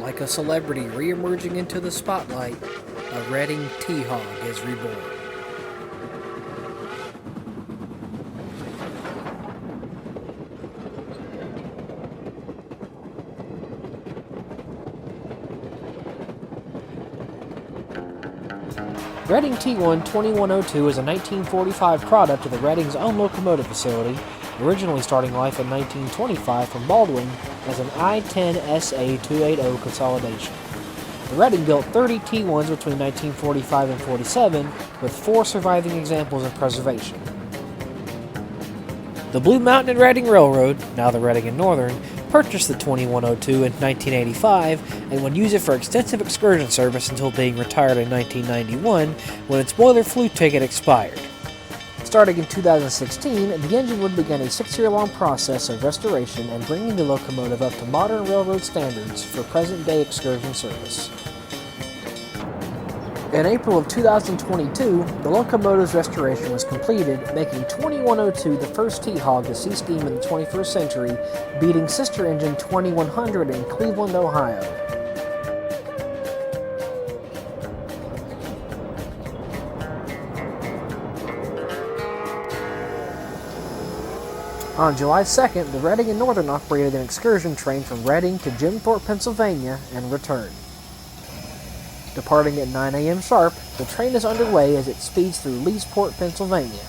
like a celebrity re-emerging into the spotlight, a Reading T-Hog is reborn. Reading T1 2102 is a 1945 product of the Reading's own locomotive facility, originally starting life in 1925 from Baldwin as an I-10 SA280 consolidation. The Reading built 30 T1s between 1945 and 47, with 4 surviving examples in preservation. The Blue Mountain and Reading Railroad, now the Reading and Northern, purchased the 2102 in 1985 and would use it for extensive excursion service until being retired in 1991 when its boiler flue ticket expired. Starting in 2016, the engine would begin a 6-year-long process of restoration and bringing the locomotive up to modern railroad standards for present-day excursion service. In April of 2022, the locomotive's restoration was completed, making 2102 the first T-Hog to see steam in the 21st century, beating sister engine 2100 in Cleveland, Ohio. On July 2nd, the Reading and Northern operated an excursion train from Reading to Jim Thorpe, Pennsylvania, and returned. Departing at 9 a.m. sharp, the train is underway as it speeds through Leesport, Pennsylvania.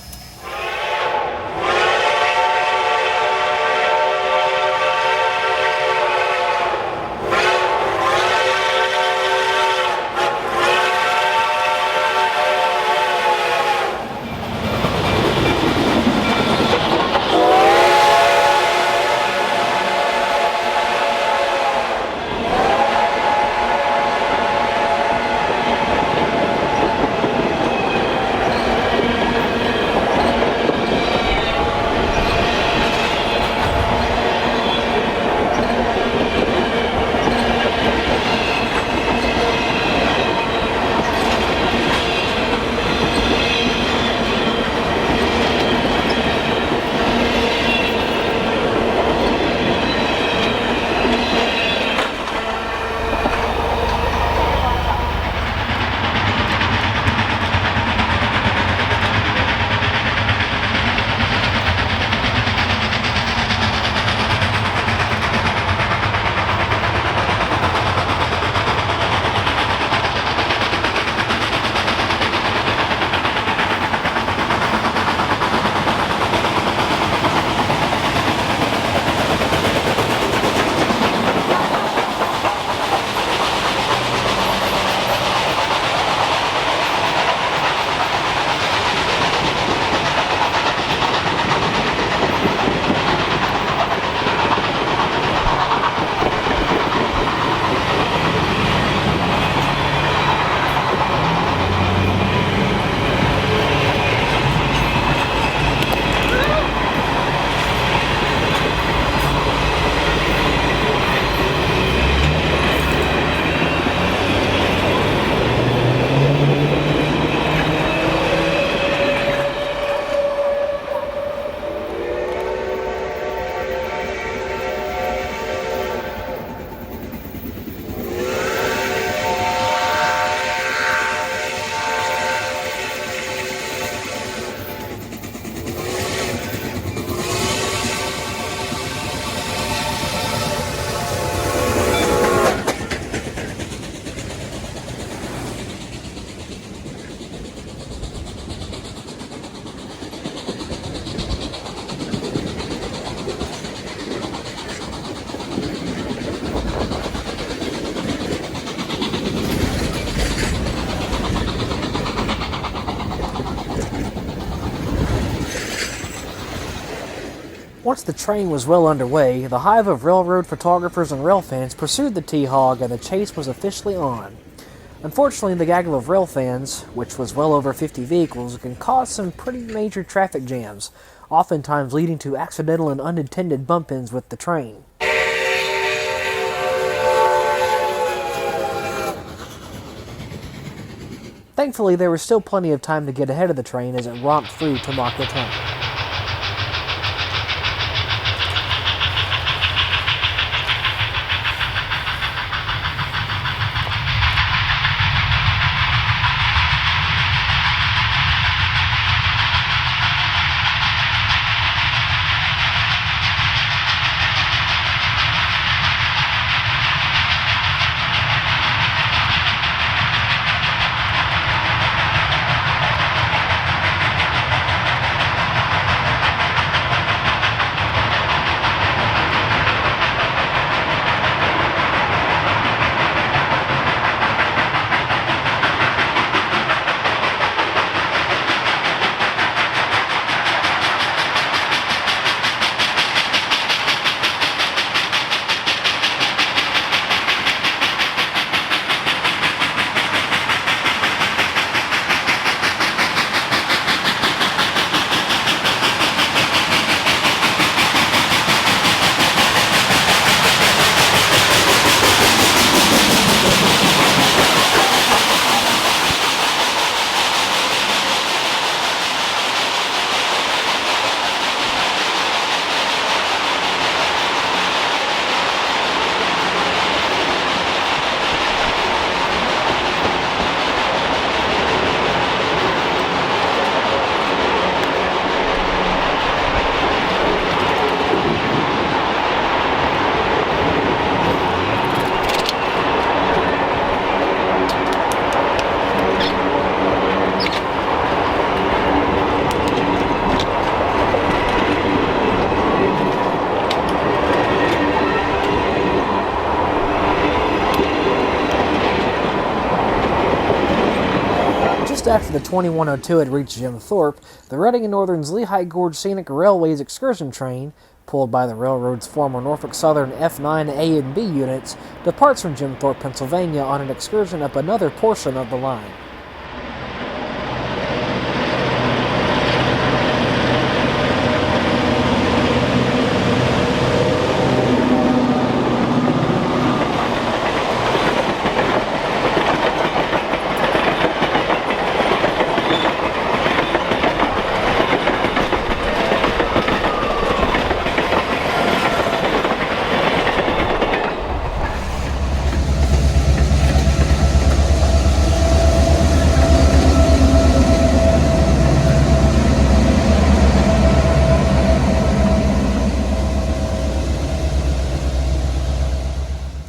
Once the train was well underway, the hive of railroad photographers and rail fans pursued the T-Hog and the chase was officially on. Unfortunately, the gaggle of rail fans, which was well over 50 vehicles, can cause some pretty major traffic jams, oftentimes leading to accidental and unintended bump-ins with the train. Thankfully, there was still plenty of time to get ahead of the train as it romped through Tamaqua Tunnel. Just after the 2102 had reached Jim Thorpe, the Reading and Northern's Lehigh Gorge Scenic Railways excursion train, pulled by the railroad's former Norfolk Southern F9 A and B units, departs from Jim Thorpe, Pennsylvania on an excursion up another portion of the line.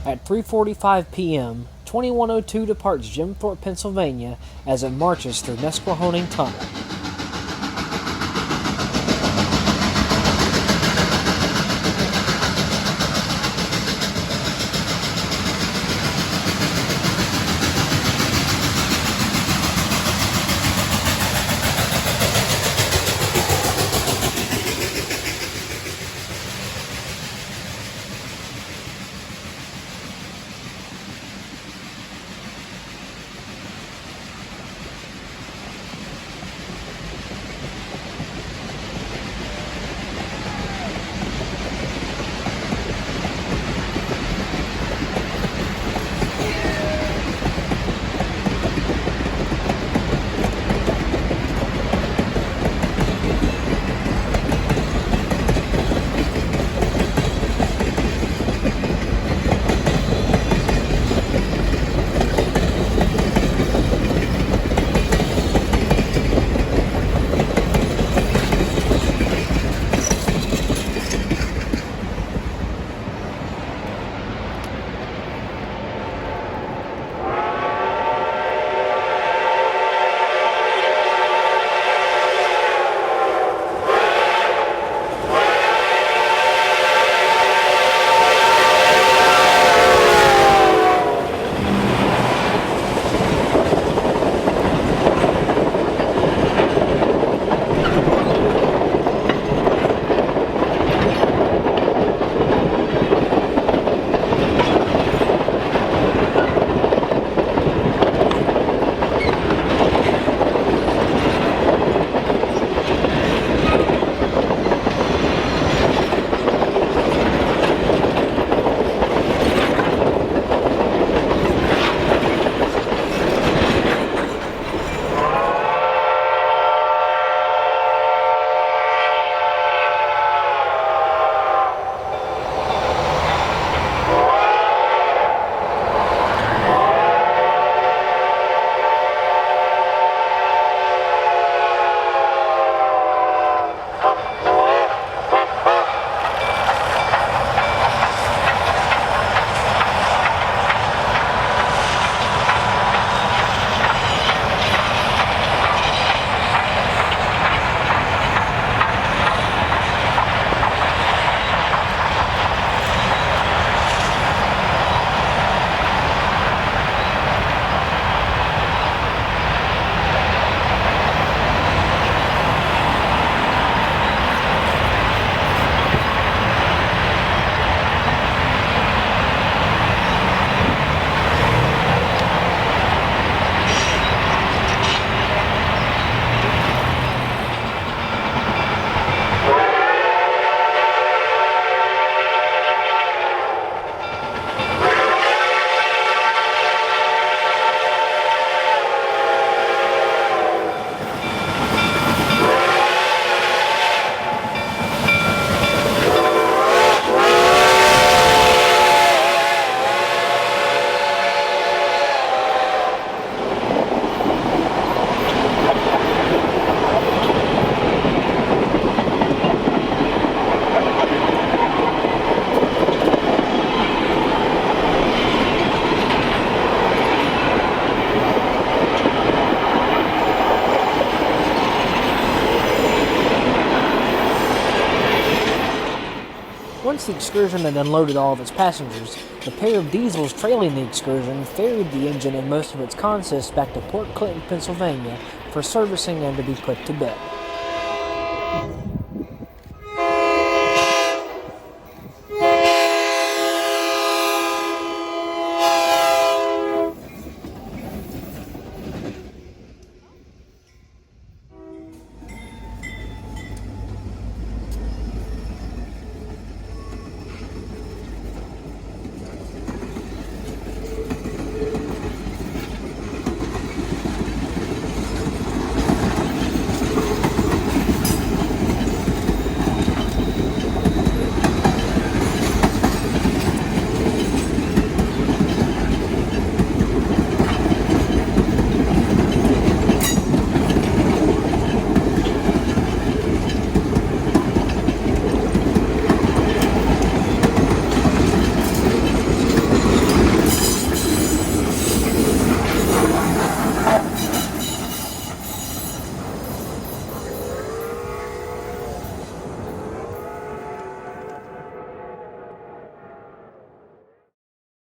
At 3:45 p.m., 2102 departs Jim Thorpe, Pennsylvania, as it marches through Nesquehoning Tunnel. Once the Excursion had unloaded all of its passengers, the pair of diesels trailing the Excursion ferried the engine and most of its consists back to Port Clinton, Pennsylvania, for servicing and to be put to bed.